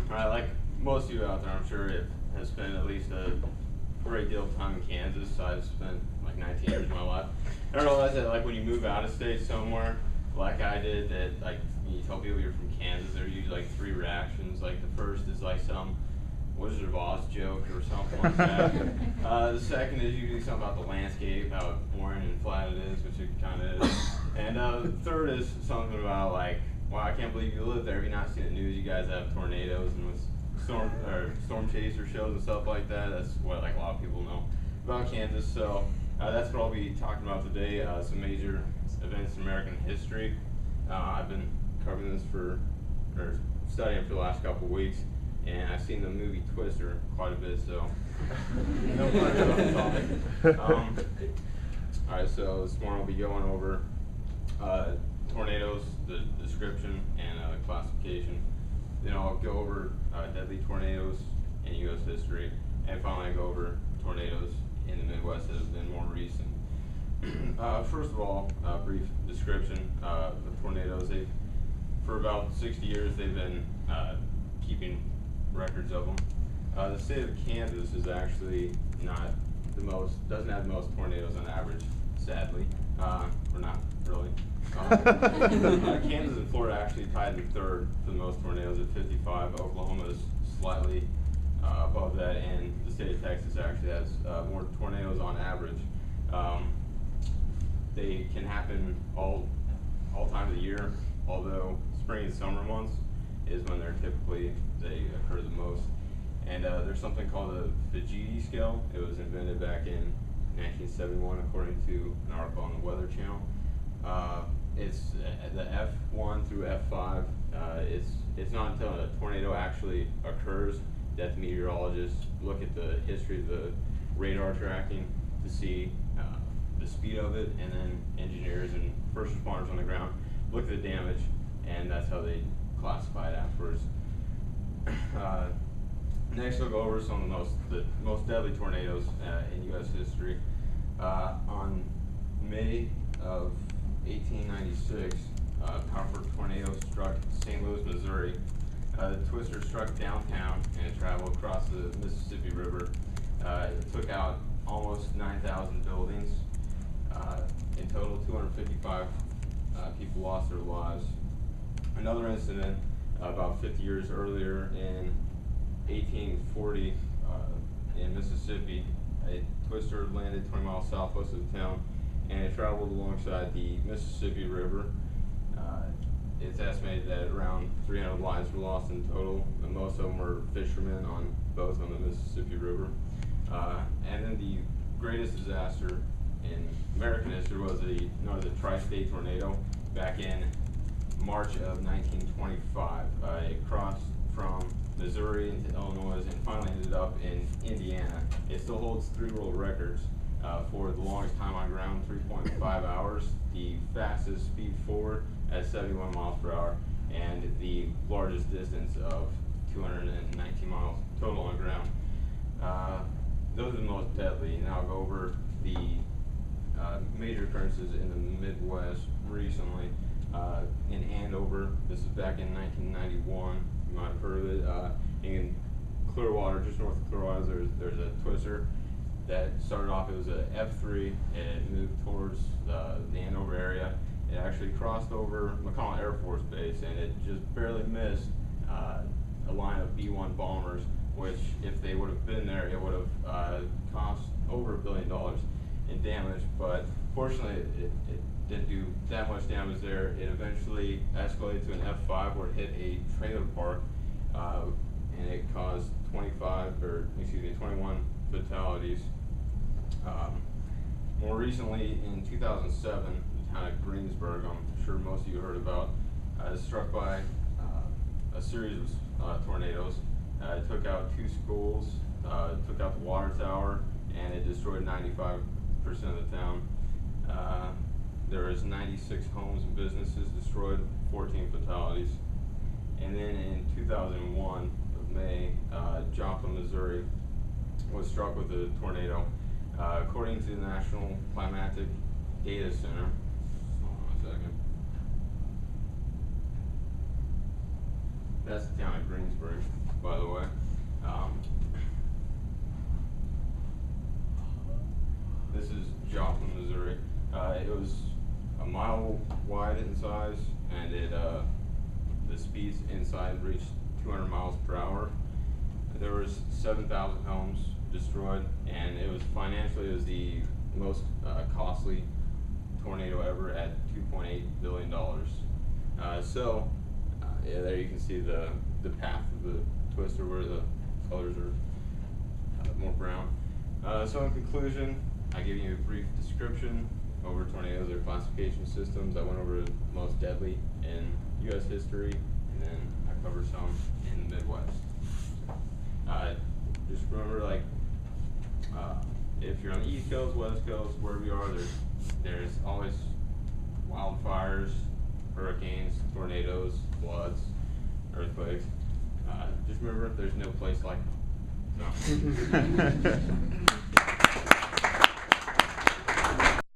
Alright, like most of you out there, I'm sure have spent at least a great deal of time in Kansas. I've spent like 19 years of my life. I realize that like when you move out of state somewhere, like I did, that like when you tell people you're from Kansas, there are usually like three reactions. Like the first is like some Wizard of Oz joke or something like that. The second is usually something about the landscape, how boring and flat it is, which it kind of is. And the third is something about like, wow, I can't believe you live there. Have you not seen the news? You guys have tornadoes and with storm chaser shows and stuff like that. That's what like a lot of people know about Kansas. So that's what I'll be talking about today. Some major events in American history. I've been covering this or studying for the last couple of weeks. And I've seen the movie Twister quite a bit, so no pressure on the topic. Alright, so this morning I'll be going over tornadoes, the description, and classification. Then I'll go over deadly tornadoes in U.S. history, and finally I go over tornadoes in the Midwest that have been more recent. First of all, brief description of tornadoes. For about 60 years they've been keeping records of them. The state of Kansas is actually doesn't have the most tornadoes on average, sadly, or not really. Kansas and Florida actually tied in third for the most tornadoes at 55. Oklahoma is slightly above that, and the state of Texas actually has more tornadoes on average. They can happen all times of the year, although spring and summer months is when they occur the most. And there's something called the Fujita scale. It was invented back in 1971 according to an article on the Weather Channel. It's the F1 through F5. It's not until a tornado actually occurs that the meteorologists look at the history of the radar tracking to see the speed of it, and then engineers and first responders on the ground look at the damage, and that's how they classify it afterwards. Next, we'll go over some of the most deadly tornadoes in U.S. history. On May of 1896, a powerful tornado struck St. Louis, Missouri. The twister struck downtown and it traveled across the Mississippi River. It took out almost 9,000 buildings. In total, 255 people lost their lives. Another incident about 50 years earlier in 1840 in Mississippi, a twister landed 20 miles southwest of the town, and it traveled alongside the Mississippi River. It's estimated that around 300 lives were lost in total, and most of them were fishermen on boats on the Mississippi River. And then the greatest disaster in American history was known as the Tri-State Tornado back in March of 1925. It crossed from Missouri into Illinois and finally ended up in Indiana. It still holds 3 world records for the longest time on ground, 3.5 hours, the fastest speed forward at 71 miles per hour, and the largest distance of 219 miles total on ground. Those are the most deadly. Now I'll go over the major occurrences in the Midwest recently. In Andover, this is back in 1991, you might have heard of it. In Clearwater, just north of Clearwater, there's a twister that started off, it was a F3, and it moved towards the Andover area. It actually crossed over McConnell Air Force Base, and it just barely missed a line of B-1 bombers, which if they would have been there, it would have cost over $1 billion in damage, but fortunately it didn't do that much damage there. It eventually escalated to an F5 where it hit a trailer park, and it caused 21 fatalities. More recently, in 2007, the town of Greensburg, I'm sure most of you heard about, is struck by a series of tornadoes. It took out 2 schools, took out the water tower, and it destroyed 95% of the town. There was 96 homes and businesses destroyed, 14 fatalities. And then in 2001 of May, Joplin, Missouri was struck with a tornado. According to the National Climatic Data Center, hold on a second. That's the town of Greensburg, by the way. This is Joplin, Missouri. It was a mile wide in size, and the speeds inside reached 200 miles per hour. There was 7,000 homes destroyed, and it was the most costly tornado ever at $2.8 billion. Yeah, there you can see the path of the twister where the colors are more brown. So in conclusion, I gave you a brief description over tornadoes, their classification systems. I went over the most deadly in U.S. history, and then I covered some in the Midwest. Just remember, if you're on the East Coast, West Coast, wherever you are, there's always wildfires, hurricanes, tornadoes, floods, earthquakes. Just remember, there's no place like home. No.